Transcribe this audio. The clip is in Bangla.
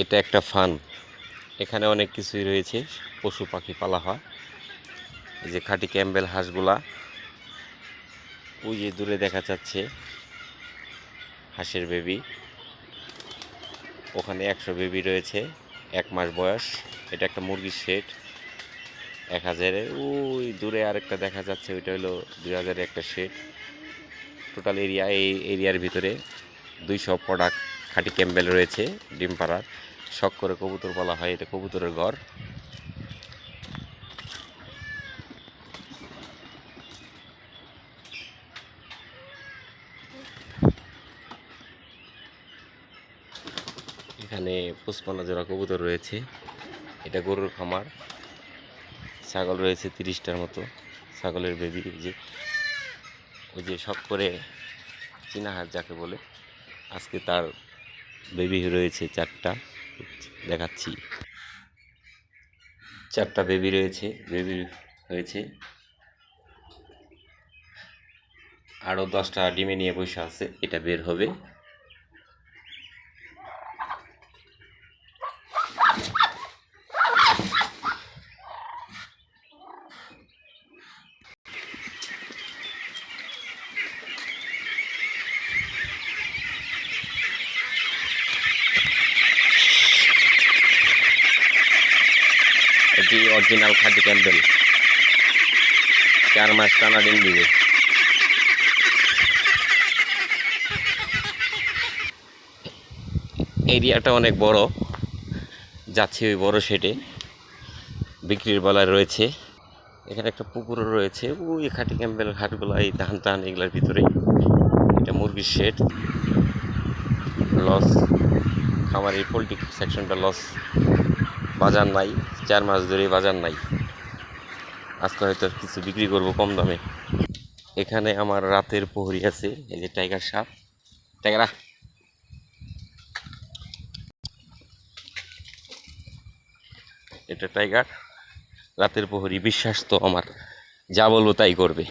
এটা একটা ফার্ম। এখানে অনেক কিছুই রয়েছে, পশু পাখি পালা হয়। এই যে খাঁটি ক্যাম্বেল হাঁসগুলা, ওই যে দূরে দেখা যাচ্ছে হাঁসের বেবি। ওখানে 100 বেবি রয়েছে, 1 মাস বয়স। এটা একটা মুরগির শেড 1000-এর। ওই দূরে আরেকটা দেখা যাচ্ছে, ওইটা হলো 2000-এর একটা শেড। টোটাল এরিয়া, এই এরিয়ার ভিতরে 200 প্রোডাক্ট খাঁটি ক্যাম্বেল রয়েছে ডিম পাড়ার। শখ করে কবুতর বলা হয়, এটা কবুতরের ঘর। এখানে 55 জোড়া কবুতর রয়েছে। এটা গরুর খামার। ছাগল রয়েছে 30টার মতো, ছাগলের বেবি। ওই যে শখ করে চীনা হাঁস যাকে বলে, আজকে তার বেবি রয়েছে 4টা, দেখাচ্ছি। 4টা বেবি রয়েছে, বেবি হয়েছে। আরও 10টা ডিমে নিয়ে বসে আছে, এটা বের হবে। এটি অরিজিনাল খাঁটি ক্যাম্বেল, 4 মাস টানা ডিম দিবে। এরিয়াটা অনেক বড়, যাচ্ছে ওই বড় শেডে, বিক্রির বেলায় রয়েছে। এখানে একটা পুকুরও রয়েছে, ওই খাঁটি ক্যাম্বেল হাটগুলো এই ধান টান এগুলোর ভিতরে। এটা মুরগির শেড। লস আমার এই পোলট্রি সেকশনটা লস, বাজার নাই, 4 মাস ধরে বাজার নাই। আজকে হয়তো কিছু বিক্রি করব কম দামে। এখানে আমার রাতের প্রহরী আছে, এই যে টাইগার সাপ। টাইগারা, এটা টাইগার রাতের প্রহরী। বিশ্বাস তো আমার, যা বলবো তাই করবে।